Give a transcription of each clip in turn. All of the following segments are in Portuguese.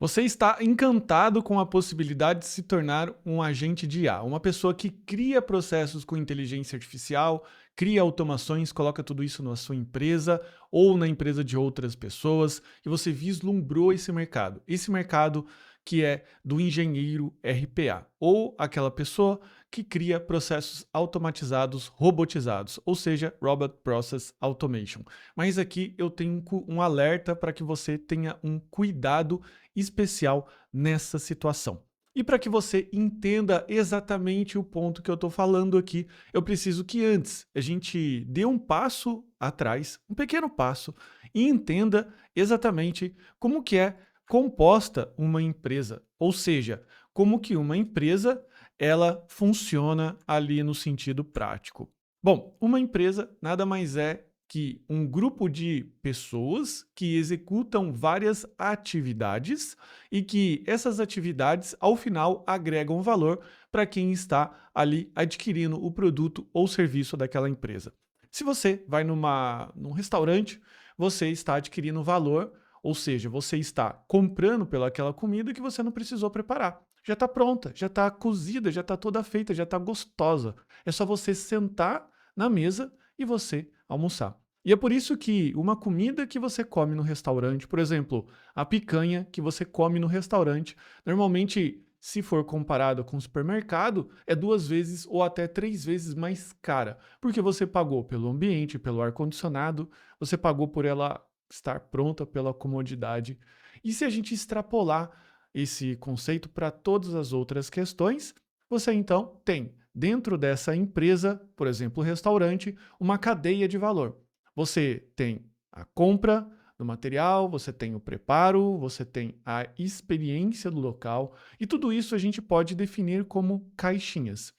Você está encantado com a possibilidade de se tornar um agente de IA, uma pessoa que cria processos com inteligência artificial, cria automações, coloca tudo isso na sua empresa ou na empresa de outras pessoas, e você vislumbrou esse mercado. Esse mercado que é do engenheiro RPA, ou aquela pessoa que cria processos automatizados, robotizados, ou seja, Robot Process Automation. Mas aqui eu tenho um alerta para que você tenha um cuidado especial nessa situação. E para que você entenda exatamente o ponto que eu estou falando aqui, eu preciso que antes a gente dê um passo atrás, um pequeno passo, e entenda exatamente como que é composta uma empresa, ou seja, como que uma empresa ela funciona ali no sentido prático. Bom, uma empresa nada mais é que um grupo de pessoas que executam várias atividades e que essas atividades, ao final, agregam valor para quem está ali adquirindo o produto ou serviço daquela empresa. Se você vai num restaurante, você está adquirindo valor, ou seja, você está comprando pelaquela comida que você não precisou preparar. Já está pronta, já está cozida, já está toda feita, já está gostosa. É só você sentar na mesa e você almoçar. E é por isso que uma comida que você come no restaurante, por exemplo, a picanha que você come no restaurante, normalmente, se for comparado com o supermercado, é 2 vezes ou até 3 vezes mais cara, porque você pagou pelo ambiente, pelo ar-condicionado, você pagou por ela estar pronta pela comodidade. E se a gente extrapolar esse conceito para todas as outras questões, você então tem dentro dessa empresa, por exemplo, o restaurante, uma cadeia de valor. Você tem a compra do material, você tem o preparo, você tem a experiência do local, e tudo isso a gente pode definir como caixinhas.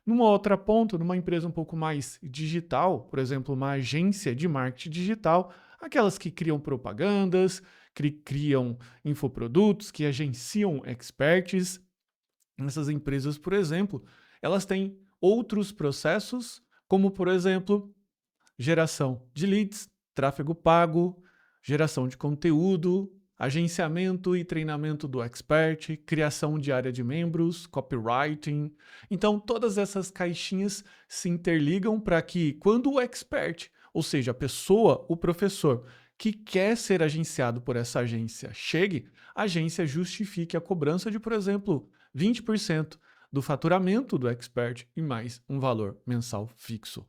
Numa outra ponta, numa empresa um pouco mais digital, por exemplo, uma agência de marketing digital, aquelas que criam propagandas, criam infoprodutos, que agenciam experts, essas empresas, por exemplo, elas têm outros processos, como, por exemplo, geração de leads, tráfego pago, geração de conteúdo, agenciamento e treinamento do expert, criação de área de membros, copywriting. Então, todas essas caixinhas se interligam para que, quando o expert, ou seja, a pessoa, o professor, que quer ser agenciado por essa agência, chegue, a agência justifique a cobrança de, por exemplo, 20% do faturamento do expert e mais um valor mensal fixo.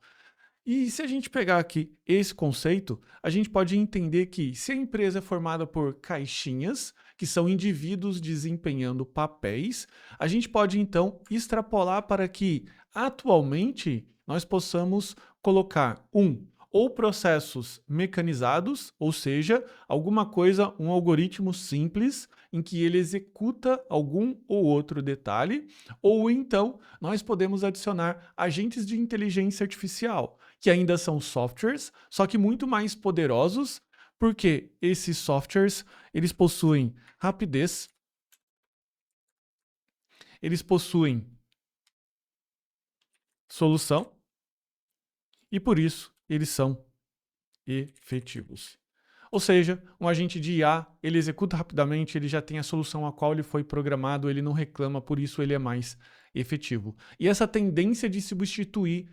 E se a gente pegar aqui esse conceito, a gente pode entender que se a empresa é formada por caixinhas, que são indivíduos desempenhando papéis, a gente pode então extrapolar para que atualmente nós possamos colocar ou processos mecanizados, ou seja, alguma coisa, um algoritmo simples em que ele executa algum ou outro detalhe, ou então nós podemos adicionar agentes de inteligência artificial, que ainda são softwares, só que muito mais poderosos, porque esses softwares, eles possuem rapidez, eles possuem solução e por isso eles são efetivos. Ou seja, um agente de IA, ele executa rapidamente, ele já tem a solução a qual ele foi programado, ele não reclama, por isso ele é mais efetivo. E essa tendência de substituir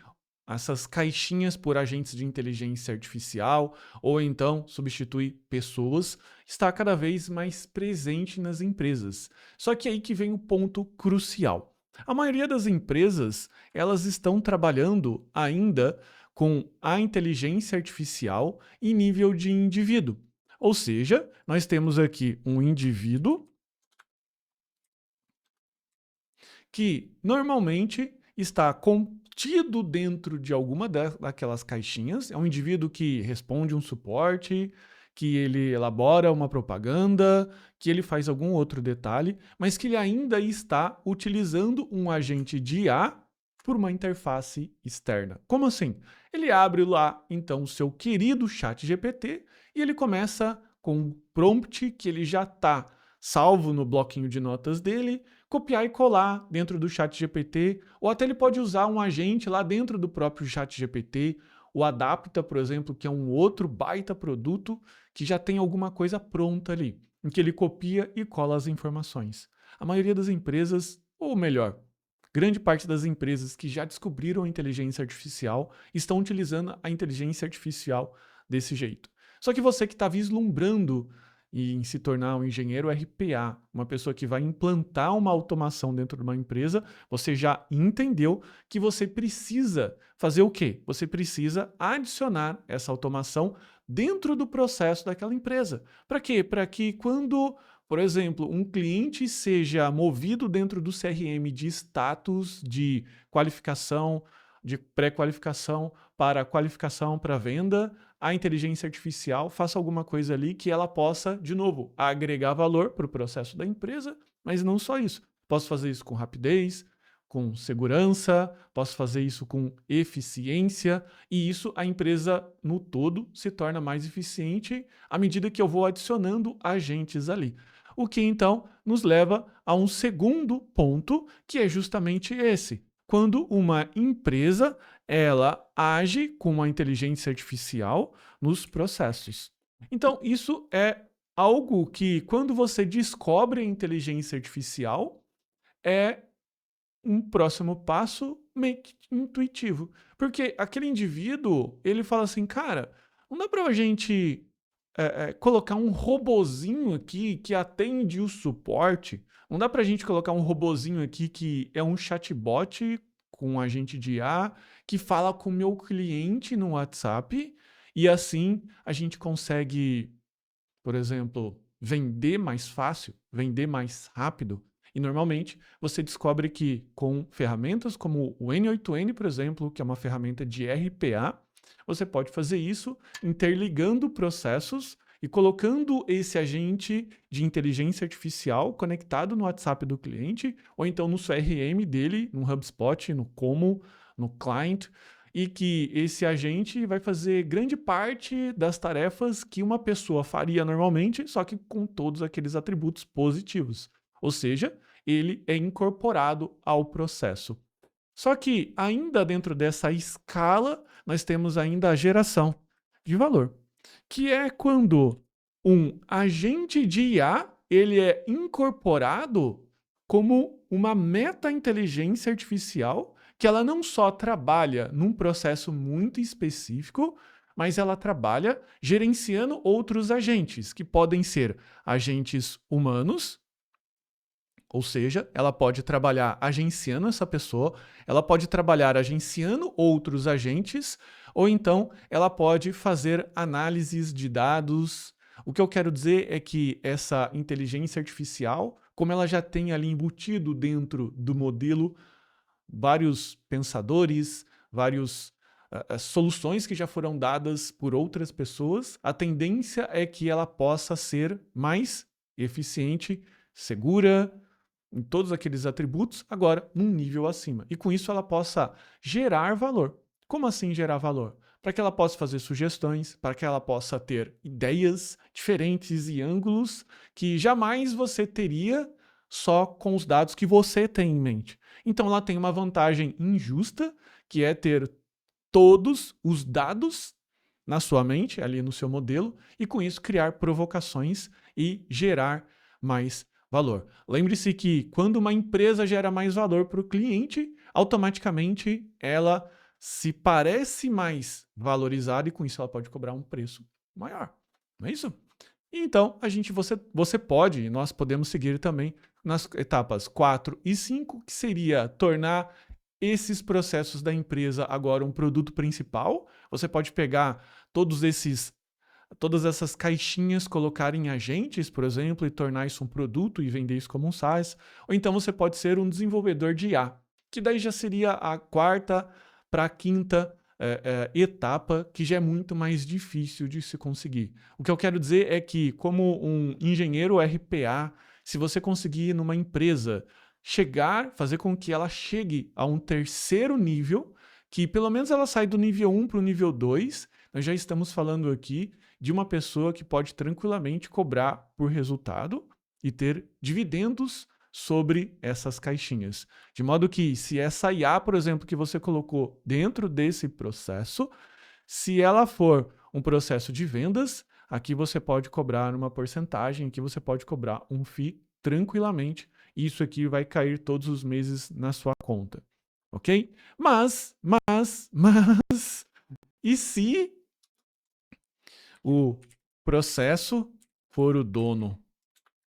essas caixinhas por agentes de inteligência artificial ou então substituir pessoas está cada vez mais presente nas empresas. Só que aí que vem o ponto crucial. A maioria das empresas, elas estão trabalhando ainda com a inteligência artificial em nível de indivíduo. Ou seja, nós temos aqui um indivíduo que normalmente está contido dentro de alguma daquelas caixinhas. É um indivíduo que responde um suporte, que ele elabora uma propaganda, que ele faz algum outro detalhe, mas que ele ainda está utilizando um agente de IA por uma interface externa. Como assim? Ele abre lá, então, o seu querido chat GPT e ele começa com um prompt que ele já está salvo no bloquinho de notas dele, copiar e colar dentro do chat GPT, ou até ele pode usar um agente lá dentro do próprio chat GPT, o Adapta, por exemplo, que é um outro baita produto que já tem alguma coisa pronta ali. em que ele copia e cola as informações. A maioria das empresas, ou melhor, grande parte das empresas que já descobriram a inteligência artificial estão utilizando a inteligência artificial desse jeito. Só que você que está vislumbrando em se tornar um engenheiro RPA, uma pessoa que vai implantar uma automação dentro de uma empresa, você já entendeu que você precisa fazer o quê? Você precisa adicionar essa automação dentro do processo daquela empresa. Para quê? Para que quando, por exemplo, um cliente seja movido dentro do CRM de status de qualificação, de pré-qualificação para qualificação para venda, a inteligência artificial faça alguma coisa ali que ela possa, de novo, agregar valor para o processo da empresa, mas não só isso. Posso fazer isso com rapidez, com segurança, posso fazer isso com eficiência, e isso a empresa no todo se torna mais eficiente à medida que eu vou adicionando agentes ali. O que então nos leva a um segundo ponto, que é justamente esse. Quando uma empresa ela age com a inteligência artificial nos processos. Então, isso é algo que, quando você descobre a inteligência artificial, é um próximo passo meio que intuitivo. Porque aquele indivíduo, ele fala assim, cara, não dá pra gente colocar um robozinho aqui que atende o suporte. Não dá pra gente colocar um robozinho aqui que é um chatbot com um agente de IA que fala com o meu cliente no WhatsApp e assim a gente consegue, por exemplo, vender mais fácil, vender mais rápido. E normalmente você descobre que com ferramentas como o N8N, por exemplo, que é uma ferramenta de RPA, você pode fazer isso interligando processos e colocando esse agente de inteligência artificial conectado no WhatsApp do cliente, ou então no CRM dele, no HubSpot, no Como, no Client, e que esse agente vai fazer grande parte das tarefas que uma pessoa faria normalmente, só que com todos aqueles atributos positivos. Ou seja, ele é incorporado ao processo. Só que ainda dentro dessa escala, nós temos ainda a geração de valor, que é quando um agente de IA ele é incorporado como uma meta-inteligência artificial que ela não só trabalha num processo muito específico, mas ela trabalha gerenciando outros agentes, que podem ser agentes humanos, ou seja, ela pode trabalhar agenciando essa pessoa, ela pode trabalhar agenciando outros agentes, ou então ela pode fazer análises de dados. O que eu quero dizer é que essa inteligência artificial, como ela já tem ali embutido dentro do modelo vários pensadores, várias soluções que já foram dadas por outras pessoas, a tendência é que ela possa ser mais eficiente, segura, em todos aqueles atributos, agora num nível acima. E com isso ela possa gerar valor. Como assim gerar valor? Para que ela possa fazer sugestões, para que ela possa ter ideias diferentes e ângulos que jamais você teria só com os dados que você tem em mente. Então ela tem uma vantagem injusta, que é ter todos os dados na sua mente, ali no seu modelo, e com isso criar provocações e gerar mais valor. Lembre-se que quando uma empresa gera mais valor para o cliente, automaticamente ela se parece mais valorizada e com isso ela pode cobrar um preço maior. Não é isso? Então, você pode, nós podemos seguir também nas etapas 4 e 5, que seria tornar esses processos da empresa agora um produto principal. Você pode pegar todas essas caixinhas, colocar em agentes, por exemplo, e tornar isso um produto e vender isso como um SaaS. Ou então você pode ser um desenvolvedor de IA, que daí já seria a quarta para a quinta etapa, que já é muito mais difícil de se conseguir. O que eu quero dizer é que, como um engenheiro RPA, se você conseguir numa empresa fazer com que ela chegue a um terceiro nível, que pelo menos ela sai do nível 1 para o nível 2, nós já estamos falando aqui de uma pessoa que pode tranquilamente cobrar por resultado e ter dividendos sobre essas caixinhas. De modo que, se essa IA, por exemplo, que você colocou dentro desse processo, se ela for um processo de vendas, aqui você pode cobrar uma porcentagem, aqui você pode cobrar um FII tranquilamente. Isso aqui vai cair todos os meses na sua conta, ok? Mas, e se o processo for o dono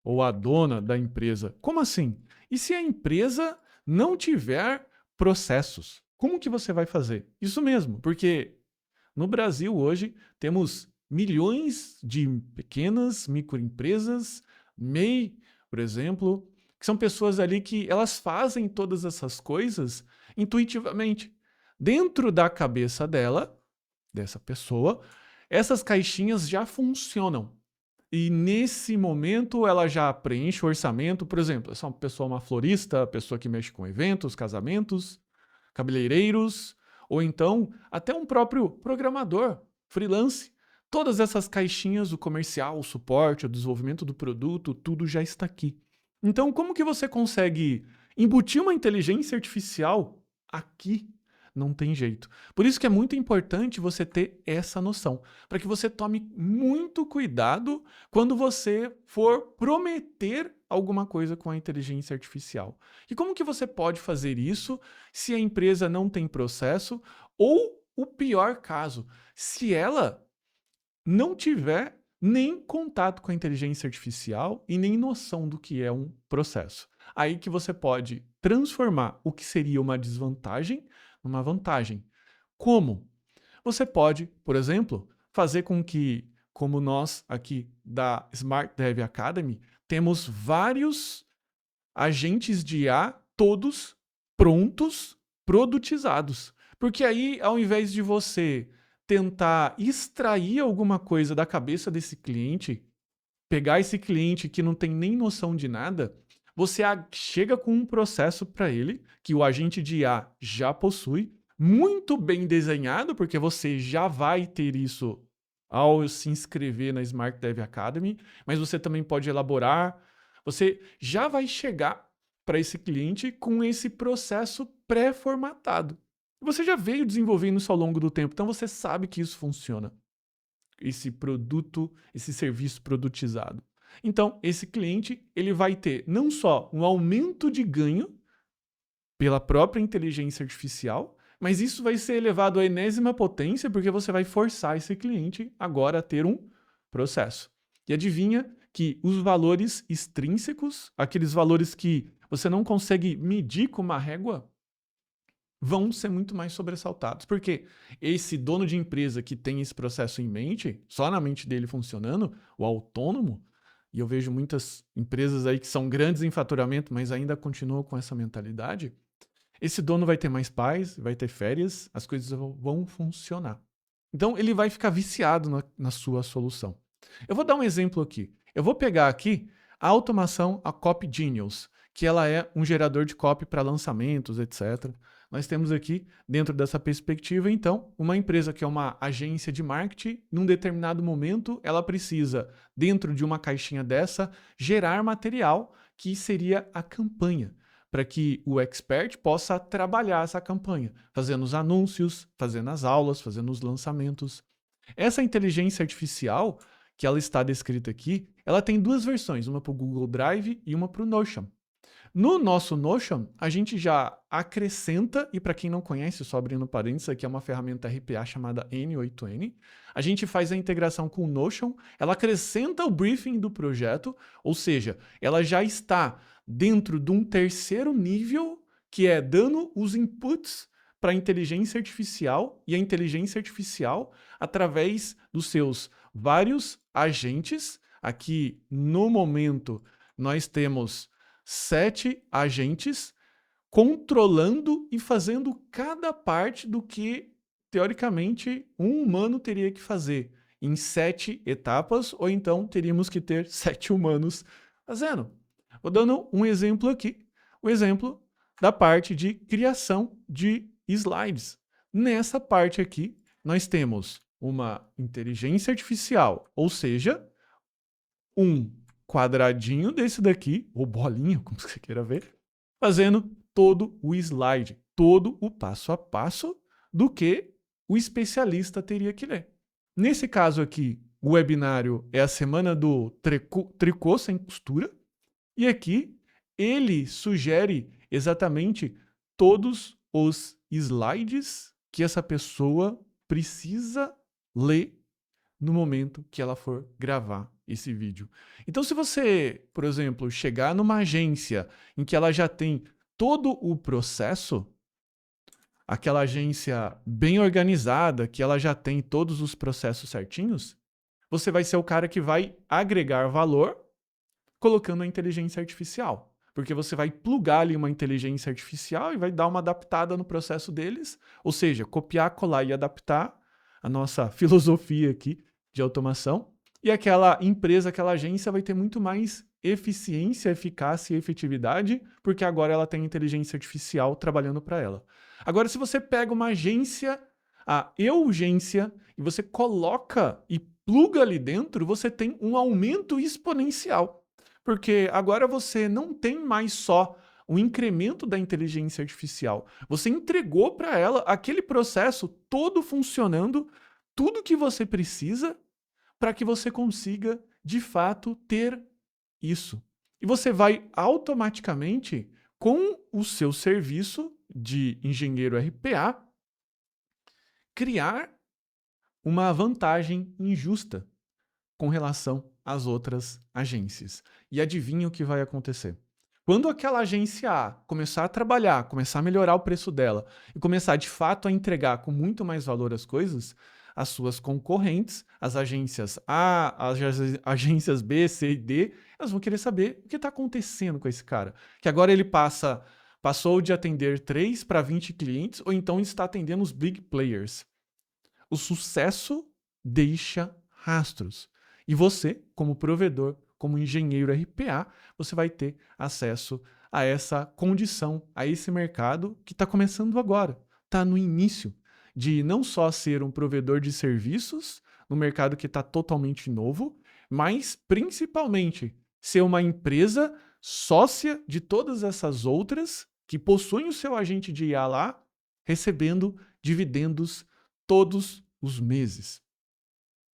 ou a dona da empresa? Como assim? E se a empresa não tiver processos? Como que você vai fazer? Isso mesmo, porque no Brasil hoje temos milhões de pequenas microempresas, MEI, por exemplo, que são pessoas ali que elas fazem todas essas coisas intuitivamente. Dentro da cabeça dela, dessa pessoa, essas caixinhas já funcionam. E nesse momento ela já preenche o orçamento, por exemplo, essa é uma pessoa, uma florista, pessoa que mexe com eventos, casamentos, cabeleireiros, ou então até um próprio programador, freelance. Todas essas caixinhas, o comercial, o suporte, o desenvolvimento do produto, tudo já está aqui. Então, como que você consegue embutir uma inteligência artificial aqui? Não tem jeito. Por isso que é muito importante você ter essa noção, para que você tome muito cuidado quando você for prometer alguma coisa com a inteligência artificial. E como que você pode fazer isso se a empresa não tem processo ou, o pior caso, se ela não tiver nem contato com a inteligência artificial e nem noção do que é um processo. Aí que você pode transformar o que seria uma desvantagem numa vantagem. Como? Você pode, por exemplo, fazer com que, como nós aqui da Smart Dev Academy, temos vários agentes de IA, todos prontos, produtizados. Porque aí, ao invés de você tentar extrair alguma coisa da cabeça desse cliente, pegar esse cliente que não tem nem noção de nada, você chega com um processo para ele, que o agente de IA já possui, muito bem desenhado, porque você já vai ter isso ao se inscrever na Smart Dev Academy, mas você também pode elaborar, você já vai chegar para esse cliente com esse processo pré-formatado. Você já veio desenvolvendo isso ao longo do tempo, então você sabe que isso funciona. Esse produto, esse serviço produtizado. Então, esse cliente, ele vai ter não só um aumento de ganho pela própria inteligência artificial, mas isso vai ser elevado à enésima potência porque você vai forçar esse cliente agora a ter um processo. E adivinha que os valores extrínsecos, aqueles valores que você não consegue medir com uma régua, vão ser muito mais sobressaltados. Porque esse dono de empresa que tem esse processo em mente, só na mente dele funcionando, o autônomo, e eu vejo muitas empresas aí que são grandes em faturamento, mas ainda continuam com essa mentalidade, esse dono vai ter mais paz, vai ter férias, as coisas vão funcionar. Então ele vai ficar viciado na sua solução. Eu vou dar um exemplo aqui. Eu vou pegar aqui a automação, a Copy Genius, que ela é um gerador de copy para lançamentos, etc. Nós temos aqui, dentro dessa perspectiva, então, uma empresa que é uma agência de marketing, num determinado momento, ela precisa, dentro de uma caixinha dessa, gerar material que seria a campanha, para que o expert possa trabalhar essa campanha, fazendo os anúncios, fazendo as aulas, fazendo os lançamentos. Essa inteligência artificial, que ela está descrita aqui, ela tem duas versões, uma para o Google Drive e uma para o Notion. No nosso Notion, a gente já acrescenta, e para quem não conhece, só abrindo parênteses, aqui é uma ferramenta RPA chamada N8N. A gente faz a integração com o Notion, ela acrescenta o briefing do projeto, ou seja, ela já está dentro de um terceiro nível, que é dando os inputs para a inteligência artificial, e a inteligência artificial, através dos seus vários agentes, aqui no momento nós temos 7 agentes controlando e fazendo cada parte do que, teoricamente, um humano teria que fazer em 7 etapas, ou então teríamos que ter 7 humanos fazendo. Vou dando um exemplo aqui, o exemplo da parte de criação de slides. Nessa parte aqui, nós temos uma inteligência artificial, ou seja, um quadradinho desse daqui, ou bolinha, como você queira ver, fazendo todo o slide, todo o passo a passo do que o especialista teria que ler. Nesse caso aqui, o webinário é a semana do tricô sem costura. E aqui ele sugere exatamente todos os slides que essa pessoa precisa ler no momento que ela for gravar esse vídeo. Então, se você, por exemplo, chegar numa agência em que ela já tem todo o processo, aquela agência bem organizada, que ela já tem todos os processos certinhos, você vai ser o cara que vai agregar valor colocando a inteligência artificial. Porque você vai plugar ali uma inteligência artificial e vai dar uma adaptada no processo deles, ou seja, copiar, colar e adaptar a nossa filosofia aqui de automação. E aquela empresa, aquela agência vai ter muito mais eficiência, eficácia e efetividade, porque agora ela tem inteligência artificial trabalhando para ela. Agora, se você pega uma agência, a urgência, e você coloca e pluga ali dentro, você tem um aumento exponencial. Porque agora você não tem mais só o incremento da inteligência artificial. Você entregou para ela aquele processo todo funcionando, tudo que você precisa para que você consiga, de fato, ter isso. E você vai automaticamente, com o seu serviço de engenheiro RPA, criar uma vantagem injusta com relação às outras agências. E adivinha o que vai acontecer? Quando aquela agência A começar a trabalhar, começar a melhorar o preço dela e começar de fato a entregar com muito mais valor as coisas, as suas concorrentes, as agências A, as agências B, C e D, elas vão querer saber o que está acontecendo com esse cara. Que agora ele passou de atender 3 para 20 clientes, ou então está atendendo os big players. O sucesso deixa rastros. E você, como provedor, como engenheiro RPA, você vai ter acesso a essa condição, a esse mercado que está começando agora. Está no início de não só ser um provedor de serviços no mercado que está totalmente novo, mas principalmente ser uma empresa sócia de todas essas outras que possuem o seu agente de IA lá, recebendo dividendos todos os meses.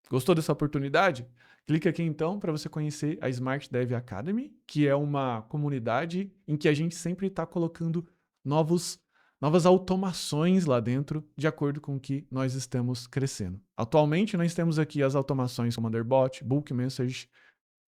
Gostou dessa oportunidade? Clica aqui então para você conhecer a Smart Dev Academy, que é uma comunidade em que a gente sempre está colocando novas automações lá dentro, de acordo com o que nós estamos crescendo. Atualmente nós temos aqui as automações Commanderbot, Bulk Message,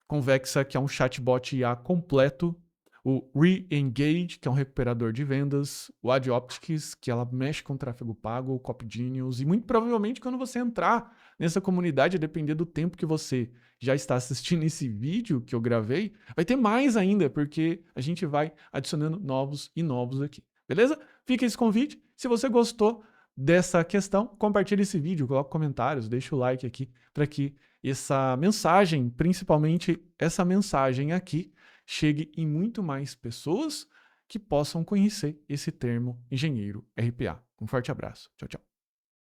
Convexa, que é um chatbot IA completo, o Re-Engage, que é um recuperador de vendas, o AdOptics, que ela mexe com tráfego pago, o CopGenius, e muito provavelmente quando você entrar nessa comunidade, a depender do tempo que você já está assistindo esse vídeo que eu gravei, vai ter mais ainda, porque a gente vai adicionando novos e novos aqui. Beleza? Fica esse convite. Se você gostou dessa questão, compartilhe esse vídeo, coloque comentários, deixa o like aqui, para que essa mensagem, principalmente essa mensagem aqui, chegue em muito mais pessoas que possam conhecer esse termo engenheiro RPA. Um forte abraço. Tchau, tchau.